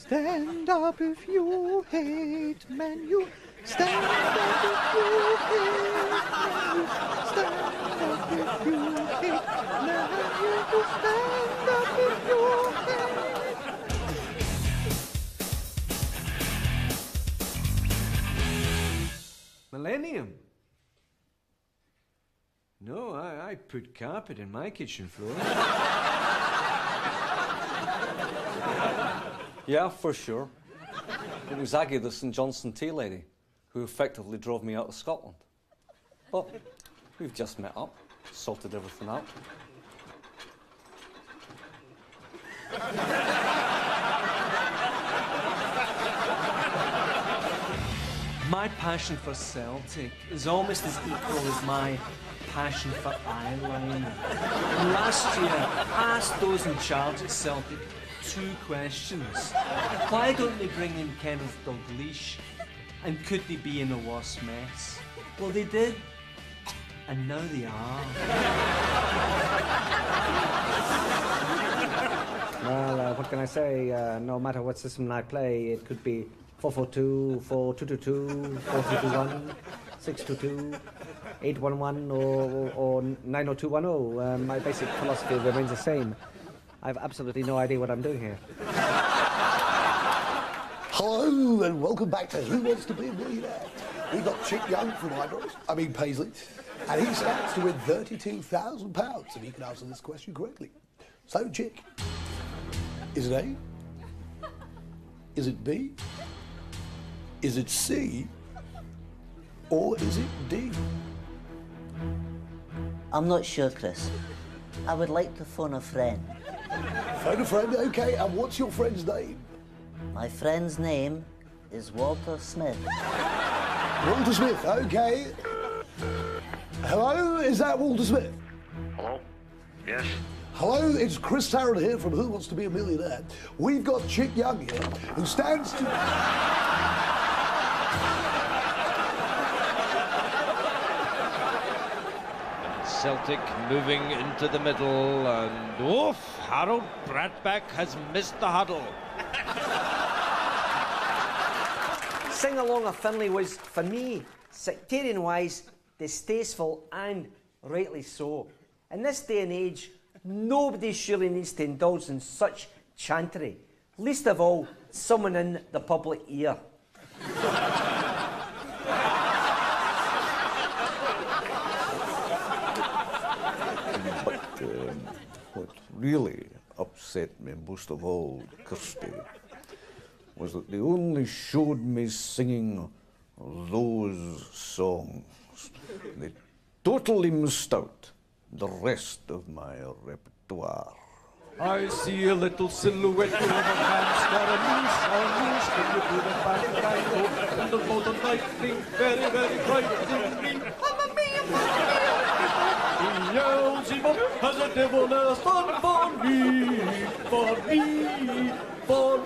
Stand up if you hate Man U. Stand up if you hate Man U. Stand up if you hate Man U. Stand up if you hate. Millennium? No, I put carpet in my kitchen floor. Yeah, for sure. It was Aggie, the St Johnstone tea lady, who effectively drove me out of Scotland. But we've just met up, sorted everything out. My passion for Celtic is almost as equal as my passion for eyeliner. And last year, I asked those in charge at Celtic 2 questions. Why don't they bring in Kenneth Dalglish? And could they be in a worse mess? Well, they did. And now they are. Well, what can I say? No matter what system I play, it could be 4-4-2, 4-2-2-2, 4-3-2-1, 6-2-2, 8-1-1, or 9-2-1-0. My basic philosophy remains the same. I have absolutely no idea what I'm doing here. Hello and welcome back to Who Wants to Be a Millionaire? We've got Chick Young from Paisley, and he stands to win £32,000 if he can answer this question correctly. So, Chick, is it A? Is it B? Is it C? Or is it D? I'm not sure, Chris. I would like to phone a friend. Phone a friend, okay. And what's your friend's name? My friend's name is Walter Smith. Walter Smith, okay. Hello, is that Walter Smith? Hello? Yes? Hello, it's Chris Tarrant here from Who Wants to Be a Millionaire. We've got Chick Young here, who stands to... Celtic moving into the middle, and oof, Harold Bradback has missed the huddle. Sing Along of Finlay was, for me, sectarian-wise, distasteful and rightly so. In this day and age, nobody surely needs to indulge in such chantery, least of all, someone in the public ear. What really upset me most of all, Kirsty, was that they only showed me singing those songs. They totally missed out the rest of my repertoire. I see a little silhouette of a man Scaramouche, can you put it back and I go, and the bolt of lightning, very, very frightening me. Mamma mia, he yells, he has a devil nest on for me, for me, for me.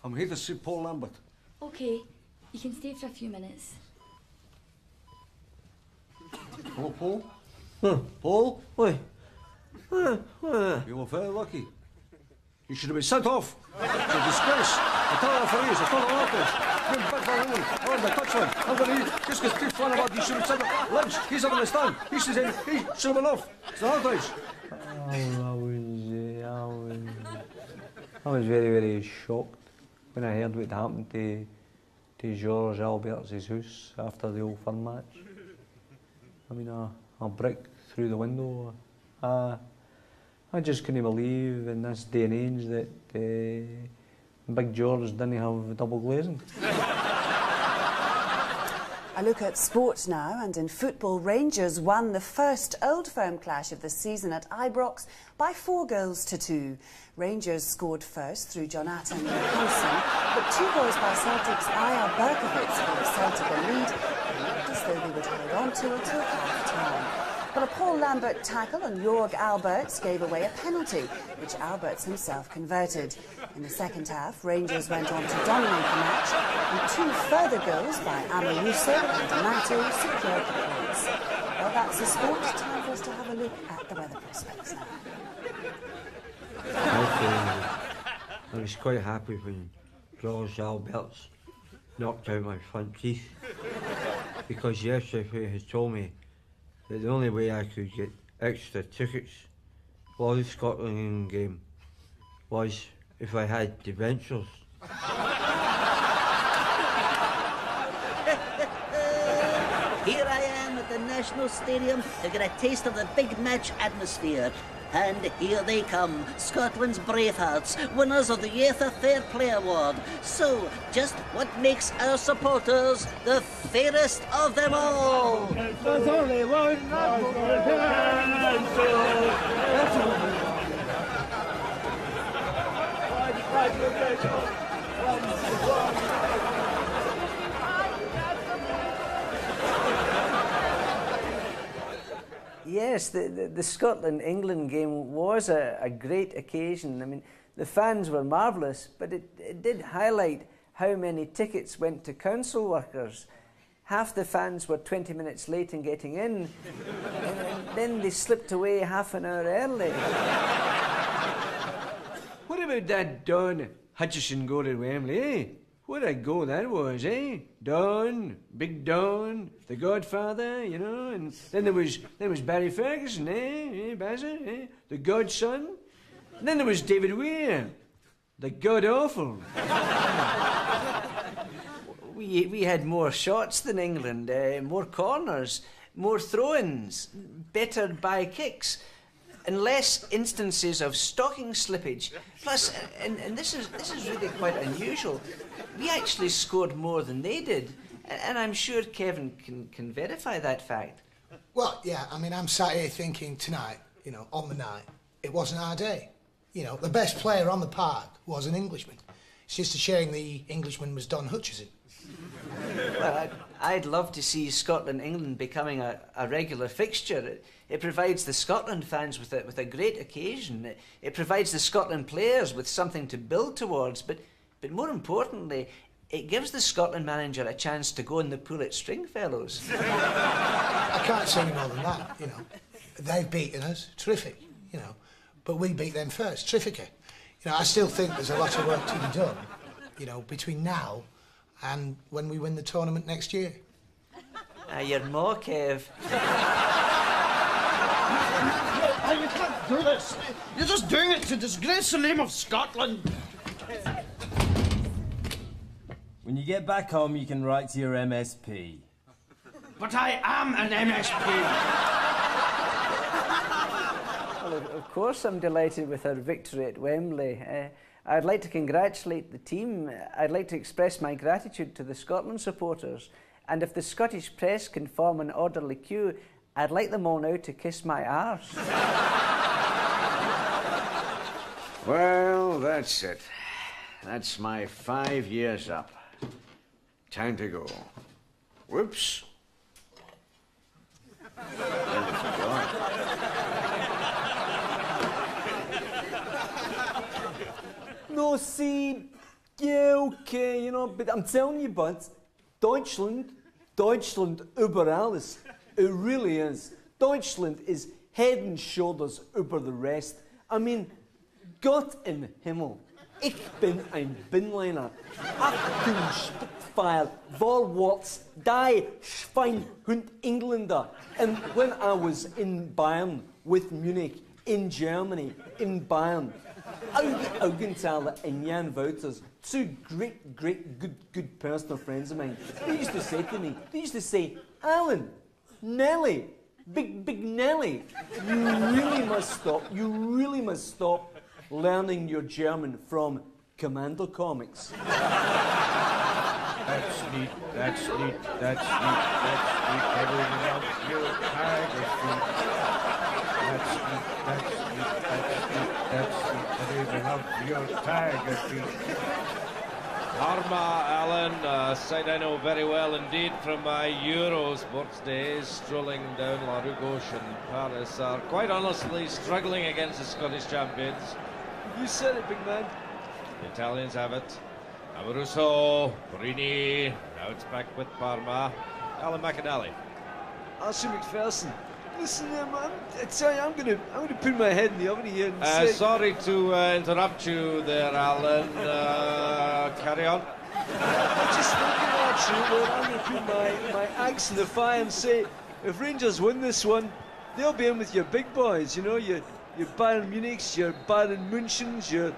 I'm here to see Paul Lambert. Okay, you can stay for a few minutes. Hello, Paul? Paul? Why? You were very lucky. You should have been sent off. It's a disgrace. I tell you for years, I told the office. You're back for England. I'm the touchline. I'm going to eat. Just because too fun about you should have sent off. Lynch, he's up on the stand. He should have been off. It's the hard days. I was very, very shocked when I heard what happened to George Albert's house after the Old Firm match. I mean, a brick through the window. I just couldn't believe in this day and age that Big George didn't have double glazing. A look at sport now, and in football, Rangers won the first Old Firm clash of the season at Ibrox by 4-2. Rangers scored first through Jonathan Wilson, but 2 goals by Celtic's Ayer Berkovic gave Celtic a lead, and looked as though they would hold on to it till half-time. But a Paul Lambert tackle and Jorg Alberts gave away a penalty, which Alberts himself converted. In the second half, Rangers went on to dominate the match, and 2 further goals by Amoruso and D'Amato secured the points. Well, that's the sport. Time for us to have a look at the weather prospects now. I was quite happy when George Alberts knocked out my front teeth, because yesterday he told me that the only way I could get extra tickets for the Scotland game was if I had dentures. Here I am at the National Stadium to get a taste of the big match atmosphere. And here they come, Scotland's Bravehearts, winners of the UEFA Fair Play Award. So, just what makes our supporters the fairest of them all? There's only one Yes, the Scotland-England game was a great occasion. I mean, the fans were marvellous, but it did highlight how many tickets went to council workers. Half the fans were 20 minutes late in getting in, and then they slipped away half an hour early. What about that Don Hutchison goal at Wembley, eh? What a goal that was, eh? Don, Big Don, the Godfather, you know, and then there was Barry Ferguson, eh, Bazza, eh? The Godson. And then there was David Weir, the God-awful. We had more shots than England, more corners, more throw-ins, better by kicks, and less instances of stocking slippage. Plus, and this is really quite unusual, we actually scored more than they did, and I'm sure Kevin can verify that fact. Well, yeah, I mean, I'm sat here thinking tonight, you know, on the night, it wasn't our day. You know, the best player on the park was an Englishman. It's just a shame the Englishman was Don Hutchison. Well, I'd love to see Scotland-England becoming a regular fixture. It provides the Scotland fans with a great occasion. It provides the Scotland players with something to build towards, but more importantly, it gives the Scotland manager a chance to go in the pool at Stringfellows. I can't say any more than that, you know. They've beaten us, terrific, you know, but we beat them first, terrifica. You know, I still think there's a lot of work to be done, you know, between now and when we win the tournament next year. You're more, Kev. You can't do this. You're just doing it to disgrace the name of Scotland. When you get back home, you can write to your MSP. But I am an MSP. Well, of course I'm delighted with our victory at Wembley. I'd like to congratulate the team. I'd like to express my gratitude to the Scotland supporters. And if the Scottish press can form an orderly queue, I'd like them all now to kiss my arse. Well, that's it. That's my 5 years up. Time to go. Whoops. No, see, yeah, okay, you know, but I'm telling you, bud, Deutschland über alles. It really is. Deutschland is head and shoulders über the rest. I mean, Gott im Himmel. Ich bin ein Binliner. Spitfire, Vorwärts, die Schweinhund Engländer. And when I was in Bayern with Munich, in Germany, in Bayern, Augie Augenthaler and Jan Wouters, two great, good personal friends of mine, they used to say to me, Alan, Nelly, big Nelly, you really must stop learning your German from Commando Comics. That's neat, that's neat, that's neat, that's neat. Everyone loves your tiger feet. That's neat, that's neat, that's neat, that's neat. Everyone loves your tiger feet. Parma, Alan, a side I know very well indeed from my Euro sports days, strolling down La Rue Gauche in Paris, are quite honestly struggling against the Scottish champions. You said it, big man. The Italians have it. Amoruso, Brini, now it's back with Parma. Alan McAnally. Archie McPherson. Listen, I tell you, I'm gonna put my head in the oven here and say... Sorry to interrupt you there, Alan. Carry on. I'm just thinking, Archie, well, I'm gonna put my axe in the fire and say, if Rangers win this one, they'll be in with your big boys, you know, your Bayern Munichs, your Bayern Münchens, your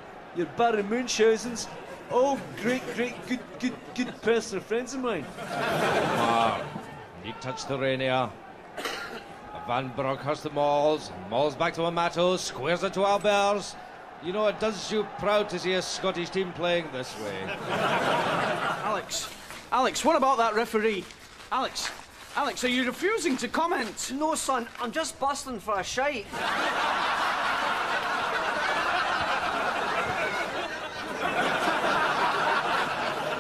Bayern Münchhausens. Oh, great, good personal friends of mine. He touched the Rainier. Van Bronckhorst to Malls. Malls back to Amato. Squares it to Albers. You know, it does you proud to see a Scottish team playing this way. Alex, what about that referee? Alex, are you refusing to comment? No, son, I'm just busting for a shite.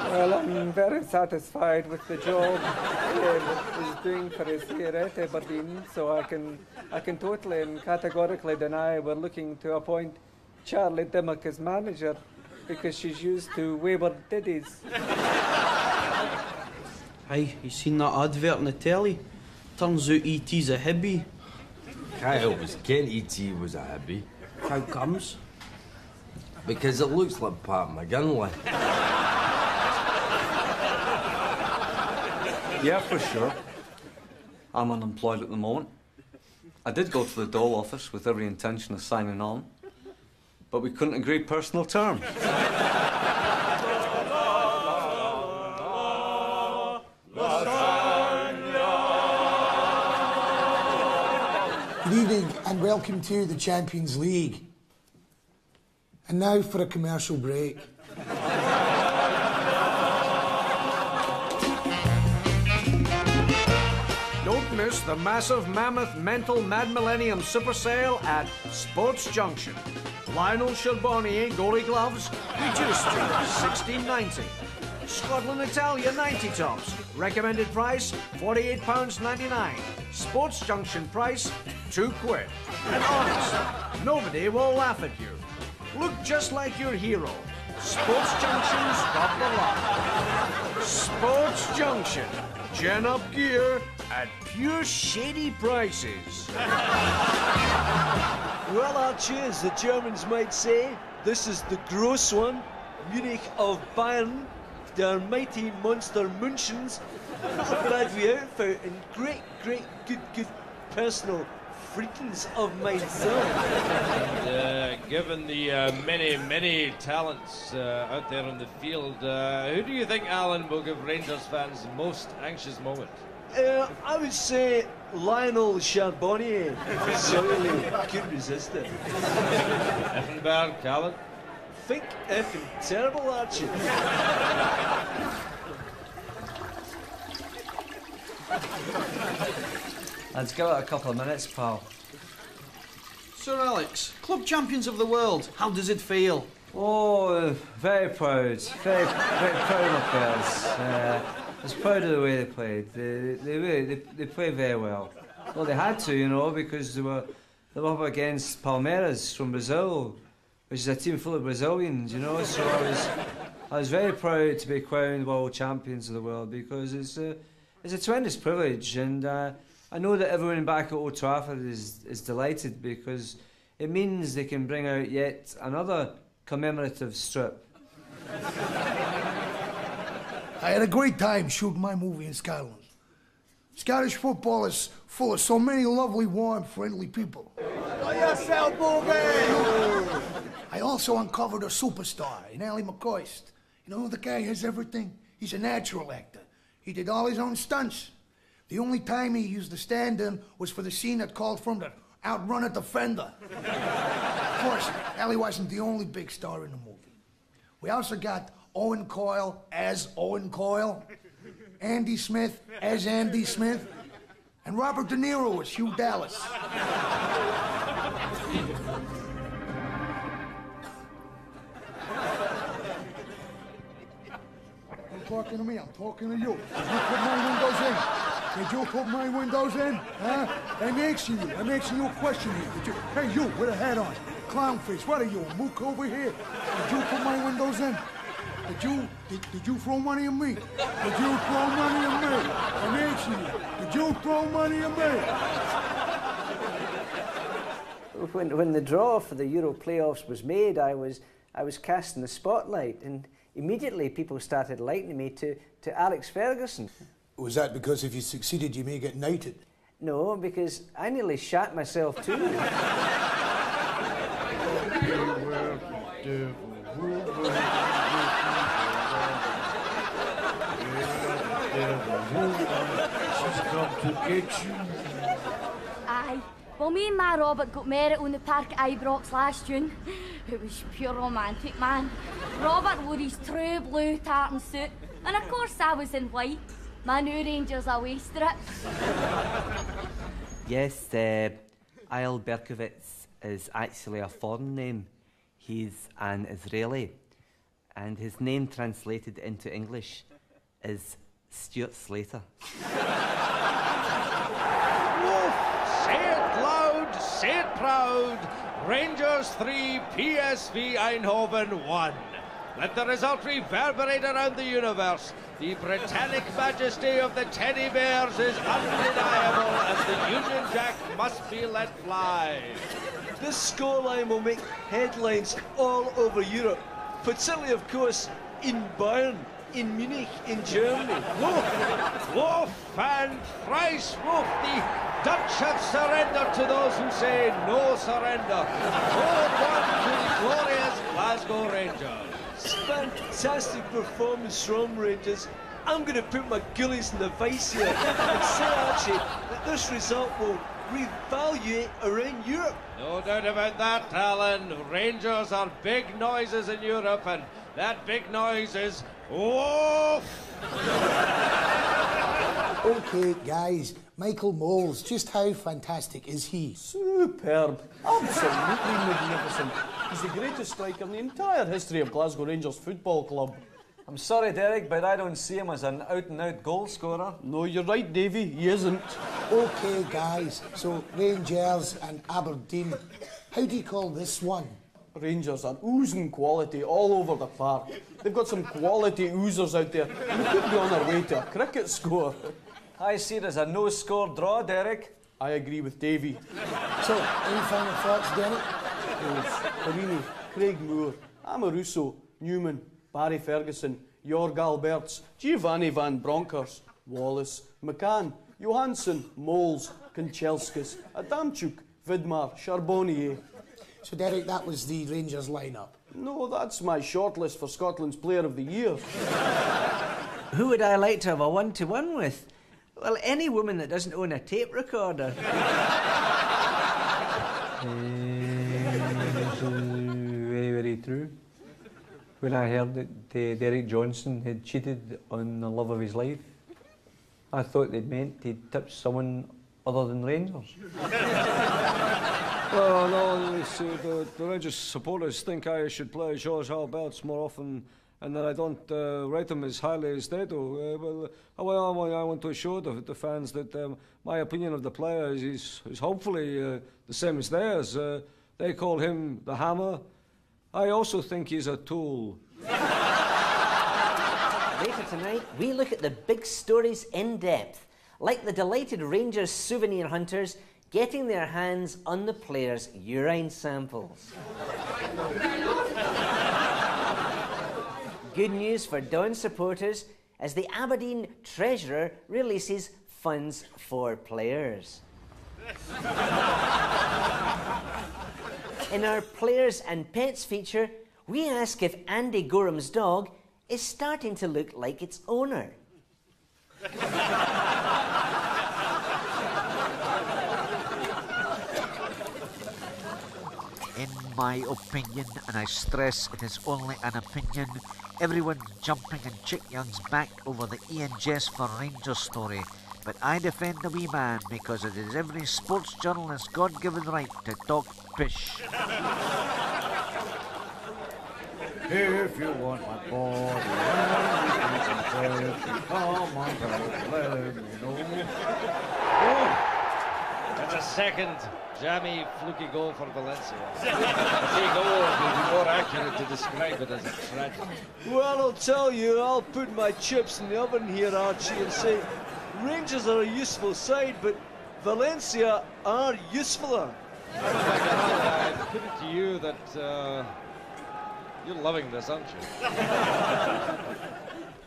Well, I'm very satisfied with the job he's doing for his here at Aberdeen, so I can totally and categorically deny we're looking to appoint Charlie Dimmock as manager because she's used to wayward diddies. Hey, you seen that advert on the telly? Turns out E.T.'s a hippie. Can't help but Ken E.T. was a hippie. How comes? Because it looks like Pat McGinley. Yeah, for sure. I'm unemployed at the moment. I did go to the Dole office with every intention of signing on, but we couldn't agree personal terms. Good evening and welcome to the Champions League. And now for a commercial break. Don't miss the massive mammoth mental mad millennium super sale at Sports Junction. Lionel Charbonnier goalie gloves reduced to $16.90. Scotland Italia 90 tops. Recommended price £48.99. Sports Junction price £2. And honest, nobody will laugh at you. Look just like your hero. Sports Junction's got the lot. Sports Junction. Gen up gear at pure shady prices. Well, Archie, as the Germans might say, this is the gross one. Munich of Bayern, their mighty monster Münchens. Not a bad wee outfit and great, good personal freakings of myself. And, given the many talents out there on the field, who do you think, Alan, will give Rangers fans the most anxious moment? I would say Lionel Charbonnier. Certainly couldn't resist it. Effenberg, Alan? Think effing terrible, Archie. Let's give it a couple of minutes, pal. Sir Alex, club champions of the world, how does it feel? Oh, very proud. Very proud of players. I was proud of the way they played. They played very well. Well, they had to, you know, because they were up against Palmeiras from Brazil, which is a team full of Brazilians, you know. So I was very proud to be crowned world champions of the world because it's a tremendous privilege, and I know that everyone back at Old Trafford is delighted because it means they can bring out yet another commemorative strip. I had a great time shooting my movie in Scotland. Scottish football is full of so many lovely, warm, friendly people. I also uncovered a superstar in Ally McCoist. You know, the guy has everything. He's a natural actor. He did all his own stunts. The only time he used the stand-in was for the scene that called for him to outrun a defender. Of course, Ally wasn't the only big star in the movie. We also got Owen Coyle as Owen Coyle, Andy Smith as Andy Smith, and Robert De Niro as Hugh Dallas. talking to me, I'm talking to you. Did you put my windows in? Did you put my windows in? Huh? I'm asking you a question here. Did you, hey, you with a hat on, clownfish, what are you, a mook over here? Did you put my windows in? Did you throw money at me? Did you throw money at me? I'm asking you, did you throw money at me? When the draw for the Euro playoffs was made, I was cast in the spotlight, and immediately people started likening me to Alex Ferguson. Was that because if you succeeded, you may get knighted? No, because I nearly shot myself too. She's come to get you. Aye. Well, me and my Robert got married on the park at Ibrox last June. It was pure romantic, man. Robert wore his true blue tartan suit, and of course I was in white. My new Rangers away strips. Yes, Eyal Berkowitz is actually a foreign name. He's an Israeli, and his name translated into English is Stuart Slater. Say it loud, say it proud. Rangers 3, PSV Eindhoven 1. Let the result reverberate around the universe. The Britannic majesty of the teddy bears is undeniable, and the Union Jack must be let fly. This scoreline will make headlines all over Europe, particularly, of course, in Bayern, in Munich, in Germany. Woof, woof, and thrice woof. The Dutch have surrendered to those who say no surrender. 4-1 to the glorious Glasgow Rangers. Fantastic performance from Rangers. I'm going to put my gullies in the vice here and say, Archie, that this result will revalue around Europe. No doubt about that, Alan. Rangers are big noises in Europe, and that big noise is woof. Okay, guys, Michael Moles, just how fantastic is he? Superb. Absolutely magnificent. He's the greatest striker in the entire history of Glasgow Rangers Football Club. I'm sorry, Derek, but I don't see him as an out-and-out goal scorer. No, you're right, Davy. He isn't. Okay, guys, so Rangers and Aberdeen, how do you call this one? Rangers are oozing quality all over the park. They've got some quality oozers out there, and they could be on their way to a cricket score. I see it as a no-score draw, Derek. I agree with Davy. So, any final thoughts, Derek? Farini, Craig Moore, Amoruso, Newman, Barry Ferguson, Jorg Alberts, Giovanni Van Bronckhorst, Wallace, McCann, Johansson, Moles, Kanchelskis, Adamchuk, Vidmar, Charbonnier. So, Derek, that was the Rangers lineup? No, that's my shortlist for Scotland's Player of the Year. Who would I like to have a one-to-one with? Well, any woman that doesn't own a tape recorder. Very, very true. When I heard that Derek Johnson had cheated on the love of his life, I thought they'd meant he'd tipped someone other than Rangers. Well, no, the Rangers supporters think I should play George Alberts more often and that I don't rate him as highly as they do. I want to assure the fans that my opinion of the player is hopefully the same as theirs. They call him the Hammer. I also think he's a tool. Later tonight, we look at the big stories in depth, like the delighted Rangers souvenir hunters getting their hands on the players' urine samples. Good news for Don supporters as the Aberdeen Treasurer releases funds for players. In our Players and Pets feature, we ask if Andy Goram's dog is starting to look like its owner. In my opinion, and I stress it is only an opinion, everyone's jumping on Chick Young's back over the Ian Jess for Rangers story. But I defend the wee man because it is every sports journalist's God-given right to talk pish. If you want my body, let me know. Oh, that's a second jammy, fluky goal for Valencia. I say goal would be more accurate to describe it as a tragedy. Well, I'll tell you, I'll put my chips in the oven here, Archie, and say Rangers are a useful side, but Valencia are usefuler. I put it to you that you're loving this, aren't you?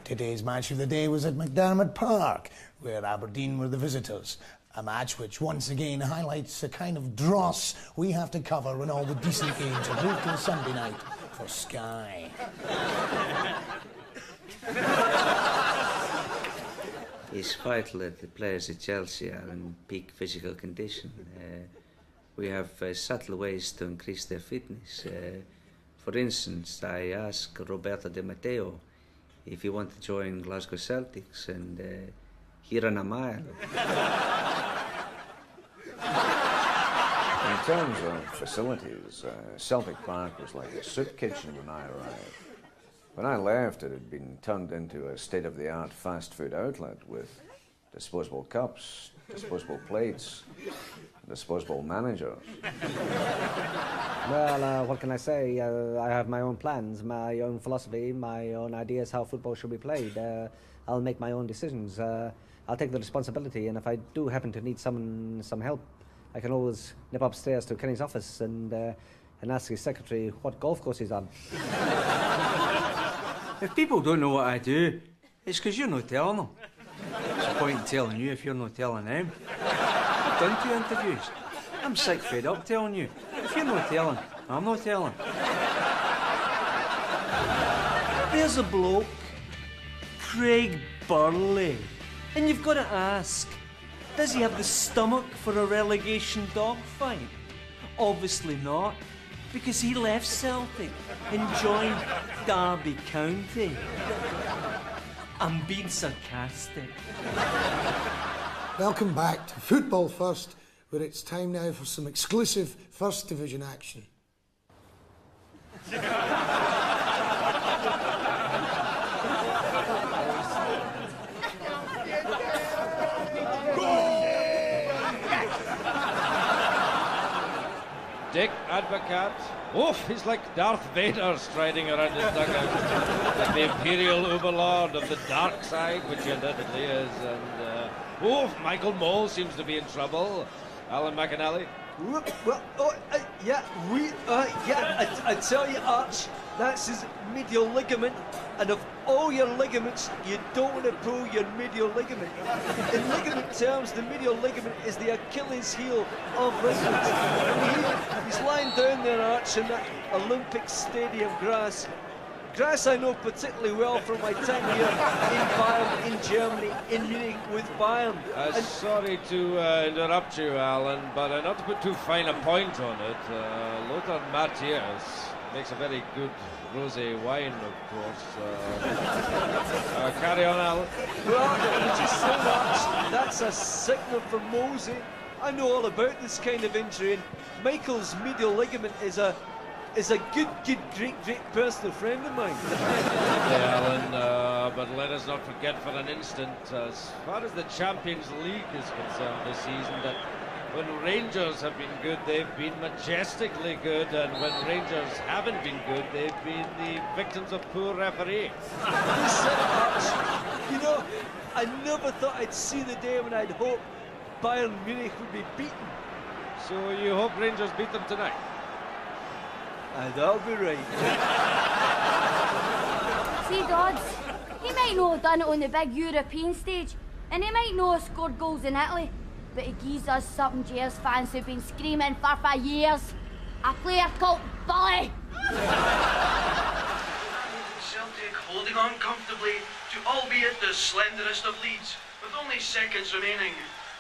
Today's match of the day was at McDermott Park, where Aberdeen were the visitors. A match which once again highlights the kind of dross we have to cover when all the decent games are moved to Sunday night for Sky. It's vital that the players at Chelsea are in peak physical condition. We have subtle ways to increase their fitness. For instance, I asked Roberto Di Matteo if he wanted to join Glasgow Celtics, and he ran a mile. In terms of facilities, Celtic Park was like a soup kitchen when I arrived. When I left, it had been turned into a state-of-the-art fast food outlet with disposable cups, disposable plates, disposable managers. Well, what can I say? I have my own plans, my own philosophy, my own ideas how football should be played. I'll make my own decisions. I'll take the responsibility, and if I do happen to need some help, I can always nip upstairs to Kenny's office and ask his secretary what golf course he's on. If people don't know what I do, it's because you're not telling them. What's the point in telling you if you're not telling them? I've done 2 interviews. I'm sick fed up telling you. If you're not telling, I'm not telling. There's a bloke, Craig Burley, and you've got to ask, does he have the stomach for a relegation dogfight? Obviously not, because he left Celtic and joined Derby County. I'm being sarcastic. Welcome back to Football First, where it's time now for some exclusive First Division action. Dick Advocat. Oof, he's like Darth Vader striding around his dugout. Like the Imperial Overlord of the dark side, which he undoubtedly is. And, oof, Michael Mole seems to be in trouble. Alan McAnally. Well, I tell you, Arch, that's his medial ligament, and of all your ligaments, you don't want to pull your medial ligament. In ligament terms, the medial ligament is the Achilles heel of Rangers. He's lying down there, Arch, in that Olympic Stadium grass. Grass I know particularly well from my time here in Bayern, in Germany, in Munich with Bayern. Sorry to interrupt you, Alan, but not to put too fine a point on it, Lothar Matthäus makes a very good rosé wine, of course. Carry on, Alan. Well, thank you so much. That's a signal for Mosey. I know all about this kind of injury, and Michael's medial ligament is a good, great personal friend of mine. Yeah, Alan, but let us not forget for an instant, as far as the Champions League is concerned this season, that when Rangers have been good, they've been majestically good, and when Rangers haven't been good, they've been the victims of poor refereeing. You know, I never thought I'd see the day when I'd hope Bayern Munich would be beaten. So you hope Rangers beat them tonight? And that'll be right. See, Dodds, he might not have done it on the big European stage, and he might not have scored goals in Italy, but he gives us something Jers fans have been screaming for years. A player called Bully. Celtic holding on comfortably to albeit the slenderest of leads, with only seconds remaining.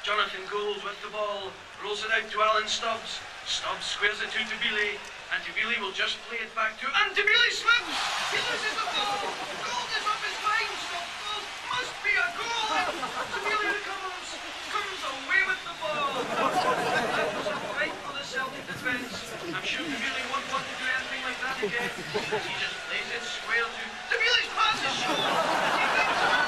Jonathan Gould with the ball, rolls it out to Alan Stubbs. Stubbs squares it to Tbilisi, and Tbilisi will just play it back to... And Tbilisi slips! He loses the ball! Gould is off his mind! Stubbs goal must be a goal! Tbilisi recovers, comes away with the ball! That was a fight for the Celtic defence. I'm sure Tbilisi won't want to do anything like that again. He just plays it square to... Tbilisi's pass is short! He makes it!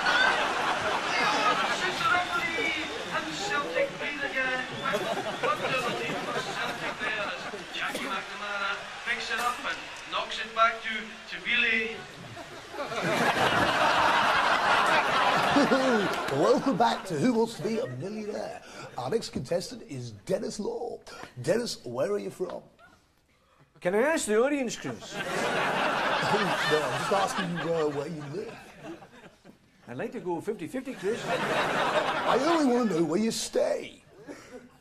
Welcome back to Who Wants to Be a Millionaire? Our next contestant is Dennis Law. Dennis, where are you from? Can I ask the audience, Chris? No, I'm just asking where you live. I'd like to go 50-50, Chris. I only want to know where you stay.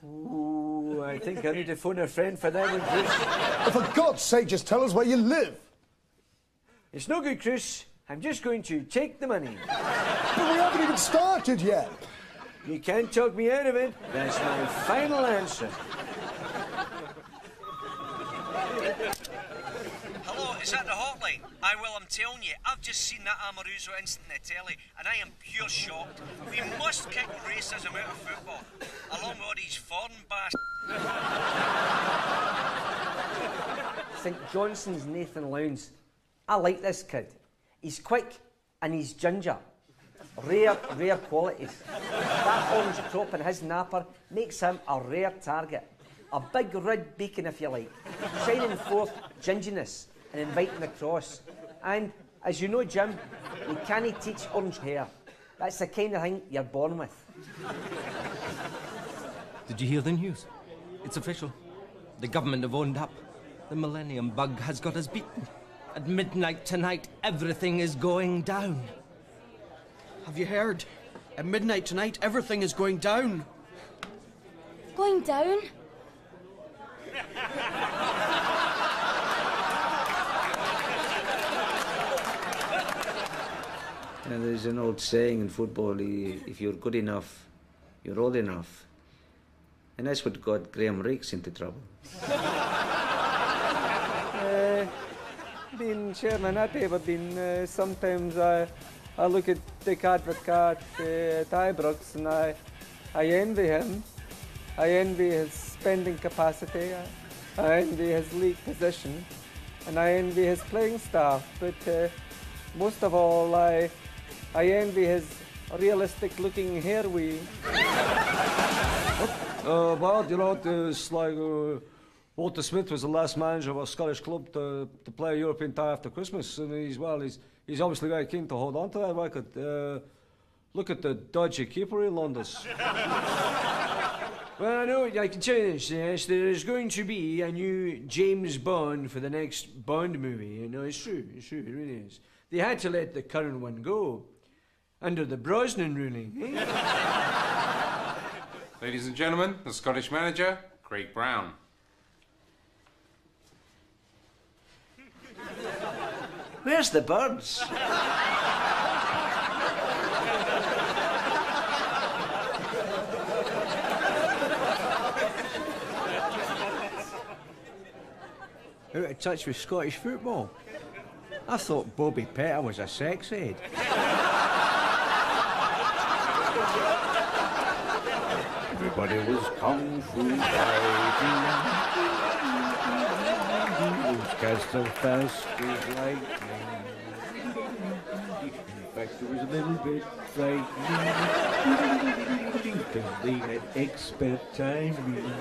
Ooh, I think I need to phone a friend for that one, Chris. For God's sake, just tell us where you live. It's no good, Chris. I'm just going to take the money. But we haven't even started yet. You can't talk me out of it. That's my final answer. Hello, is that the hotline? Aye, well, I'm telling you, I've just seen that Amoruso incident in the telly, and I am pure shocked. We must kick racism out of football, along with all these foreign St Johnson's Nathan Lowndes. I like this kid. He's quick and he's ginger. Rare qualities. That orange crop in his napper makes him a rare target. A big red beacon, if you like, shining forth gingerness and inviting the cross. And, as you know, Jim, you can't teach orange hair. That's the kind of thing you're born with. Did you hear the news? It's official. The government have owned up. The Millennium Bug has got us beaten. At midnight tonight, everything is going down. Have you heard? At midnight tonight, everything is going down. Going down? Now, there's an old saying in football, if you're good enough, you're old enough. And that's what got Graham Rakes into trouble. Being chairman at Aberdeen, sometimes I look at Dick Advocaat at Ibrox and I envy him. I envy his spending capacity. I envy his league position. And I envy his playing staff. But most of all, I envy his realistic-looking hair weave. Well, you know, it's like Walter Smith was the last manager of a Scottish club to play a European tie after Christmas, and he's obviously very keen to hold on to that record. Look at the dodgy keeper he loaned us. Well, I know, I can tell you this, yes, there's going to be a new James Bond for the next Bond movie. You know, it's true, it really is. They had to let the current one go under the Brosnan ruling. Eh? Ladies and gentlemen, the Scottish manager, Craig Brown. Where's the birds? Out of touch with Scottish football. I thought Bobby Petter was a sex head. Everybody was kung fu fighting. Cast so fast as lightning. In fact, it was a little bit frightening. Because they had expert timing.